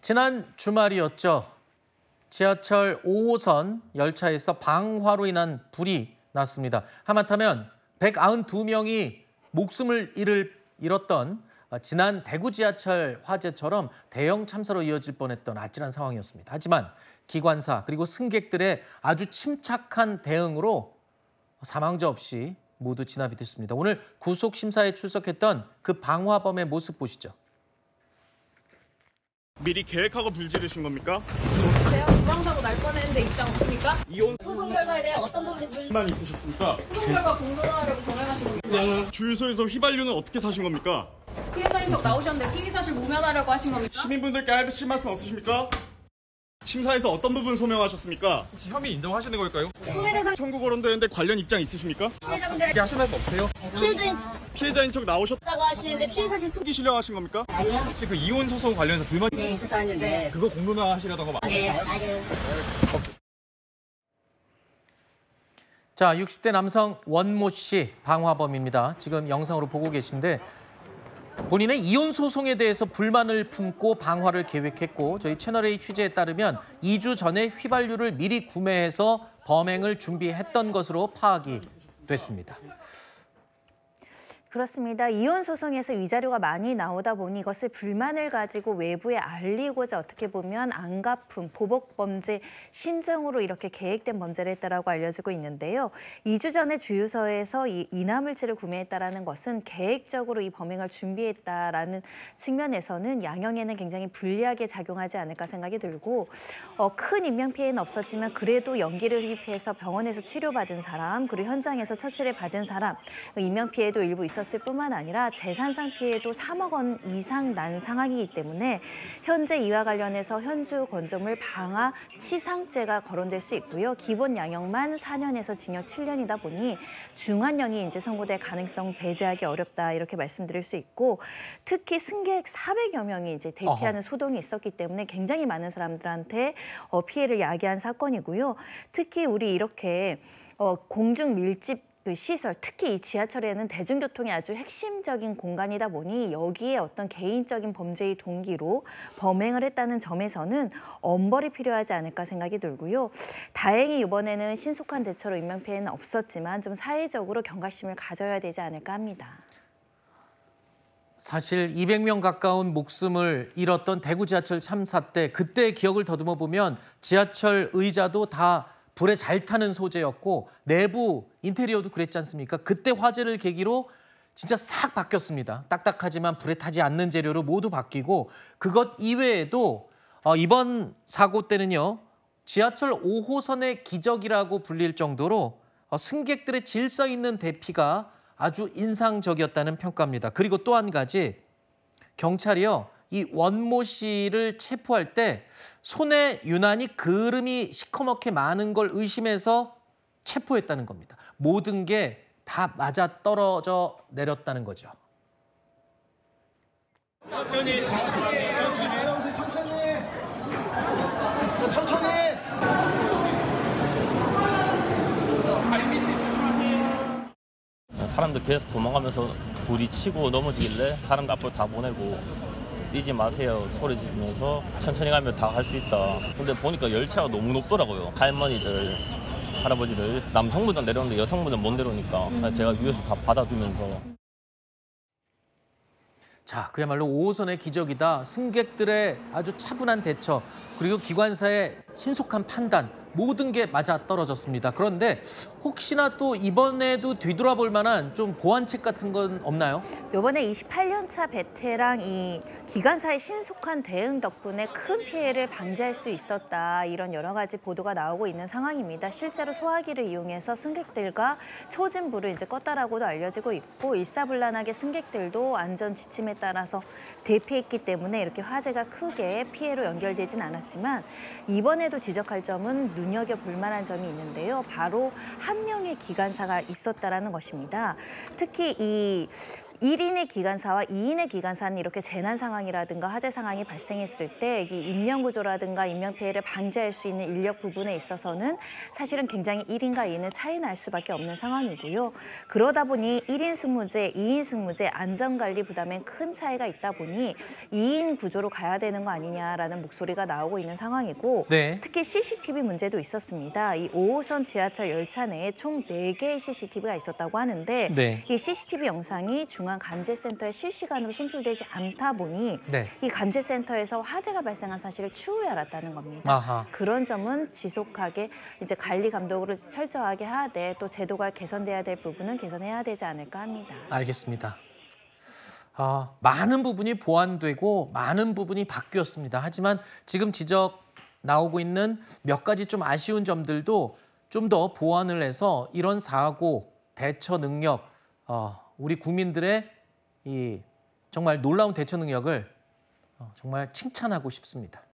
지난 주말이었죠. 지하철 5호선 열차에서 방화로 인한 불이 났습니다. 하마터면 192명이 목숨을 잃었던 지난 대구 지하철 화재처럼 대형 참사로 이어질 뻔했던 아찔한 상황이었습니다. 하지만 기관사 그리고 승객들의 아주 침착한 대응으로 사망자 없이 모두 진압이 됐습니다. 오늘 구속 심사에 출석했던 그 방화범의 모습 보시죠. 미리 계획하고 불지르신 겁니까? 제가 도망사고 날 뻔했는데 입장 없습니까? 이혼 소송 결과에 대해 어떤 부분이 만 있으셨습니까? 소송 결과 공론화하려고 병행하신 겁니까? 주유소에서 휘발유는 어떻게 사신 겁니까? 피해자인 척 나오셨는데 피의 사실 모면하려고 하신 겁니까? 시민분들께 하실 말씀 없으십니까? 심사에서 어떤 부분 소명하셨습니까? 혹시 혐의 인정하시는 걸까요? 손해배상 청구 거론되는데 관련 입장 있으십니까? 피해자분들 이렇게 하실 말씀 없으세요? 피해자인 척 나오셨다고 피해자다고 하시는데 피해 사실 숨기시려 하신 겁니까? 혹시 그 이혼 소송 관련해서 불만 있었다는데 그거 공론화 하시려던 거 맞나요? 맞아요. 자, 60대 남성 원모 씨 방화범입니다. 지금 영상으로 보고 계신데 본인의 이혼 소송에 대해서 불만을 품고 방화를 계획했고 저희 채널A 취재에 따르면 2주 전에 휘발유를 미리 구매해서 범행을 준비했던 것으로 파악이 됐습니다. 그렇습니다. 이혼 소송에서 위자료가 많이 나오다 보니 이것을 불만을 가지고 외부에 알리고자 어떻게 보면 안갚음, 보복 범죄 심정으로 이렇게 계획된 범죄를 했다라고 알려지고 있는데요. 2주 전에 주유소에서 이 이나물질을 구매했다라는 것은 계획적으로 이 범행을 준비했다라는 측면에서는 양형에는 굉장히 불리하게 작용하지 않을까 생각이 들고 큰 인명 피해는 없었지만 그래도 연기를 흡입해서 병원에서 치료받은 사람 그리고 현장에서 처치를 받은 사람 인명 피해도 일부 있었을 뿐만 아니라 재산상 피해도 3억 원 이상 난 상황이기 때문에 현재 이와 관련해서 현주 건조물 방화 치상죄가 거론될 수 있고요. 기본 양형만 4년에서 징역 7년이다 보니 중한형이 이제 선고될 가능성 배제하기 어렵다 이렇게 말씀드릴 수 있고 특히 승객 400여 명이 이제 대피하는 소동이 있었기 때문에 굉장히 많은 사람들한테 피해를 야기한 사건이고요. 특히 우리 이렇게 공중 밀집 시설, 특히 이 지하철에는 대중교통의 아주 핵심적인 공간이다 보니 여기에 어떤 개인적인 범죄의 동기로 범행을 했다는 점에서는 엄벌이 필요하지 않을까 생각이 들고요. 다행히 이번에는 신속한 대처로 인명피해는 없었지만 좀 사회적으로 경각심을 가져야 되지 않을까 합니다. 사실 200명 가까운 목숨을 잃었던 대구 지하철 참사 때 그때의 기억을 더듬어 보면 지하철 의자도 다 불에 잘 타는 소재였고 내부 인테리어도 그랬지 않습니까? 그때 화재를 계기로 진짜 싹 바뀌었습니다. 딱딱하지만 불에 타지 않는 재료로 모두 바뀌고 그것 이외에도 이번 사고 때는요. 지하철 5호선의 기적이라고 불릴 정도로 승객들의 질서 있는 대피가 아주 인상적이었다는 평가입니다. 그리고 또 한 가지 경찰이요. 이 원모 씨를 체포할 때 손에 유난히 그름이 시커멓게 많은 걸 의심해서 체포했다는 겁니다. 모든 게 다 맞아떨어져 내렸다는 거죠. 천천히. 사람들 계속 도망가면서 불이 치고 넘어지길래 사람들 앞으로 다 보내고 뛰지 마세요 소리 지르면서 천천히 가면 다 갈 수 있다. 근데 보니까 열차가 너무 높더라고요. 할머니들, 할아버지들, 남성분은 내려오는데 여성분은 못 내려오니까 제가 위에서 다 받아주면서. 자, 그야말로 5호선의 기적이다. 승객들의 아주 차분한 대처 그리고 기관사의 신속한 판단 모든 게 맞아떨어졌습니다. 그런데 혹시나 또 이번에도 뒤돌아볼 만한 좀 보완책 같은 건 없나요? 이번에 28년차 베테랑 이 기관사의 신속한 대응 덕분에 큰 피해를 방지할 수 있었다. 이런 여러 가지 보도가 나오고 있는 상황입니다. 실제로 소화기를 이용해서 승객들과 초진 불을 이제 껐다라고도 알려지고 있고 일사불란하게 승객들도 안전 지침에 따라서 대피했기 때문에 이렇게 화재가 크게 피해로 연결되진 않았지만 이번에도 지적할 점은 눈여겨볼 만한 점이 있는데요. 바로 한 명의 기관사가 있었다라는 것입니다. 특히 이 1인의 기관사와 2인의 기관사는 이렇게 재난 상황이라든가 화재 상황이 발생했을 때 이 인명 구조라든가 인명 피해를 방지할 수 있는 인력 부분에 있어서는 사실은 굉장히 1인과 2인의 차이 날 수밖에 없는 상황이고요. 그러다 보니 1인 승무제, 2인 승무제 안전관리 부담에 큰 차이가 있다 보니 2인 구조로 가야 되는 거 아니냐라는 목소리가 나오고 있는 상황이고 네. 특히 CCTV 문제도 있었습니다. 이 5호선 지하철 열차 내에 총 4개의 CCTV가 있었다고 하는데 네. 이 CCTV 영상이 중앙감지센터에 실시간으로 송출되지 않다 보니 네. 이 감지센터에서 화재가 발생한 사실을 추후에 알았다는 겁니다. 아하. 그런 점은 지속하게 이제 관리 감독을 철저하게 하되 또 제도가 개선돼야 될 부분은 개선해야 되지 않을까 합니다. 알겠습니다. 많은 부분이 보완되고 많은 부분이 바뀌었습니다. 하지만 지금 지적 나오고 있는 몇 가지 좀 아쉬운 점들도 좀 더 보완을 해서 이런 사고, 대처 능력, 우리 국민들의 이 정말 놀라운 대처 능력을 정말 칭찬하고 싶습니다.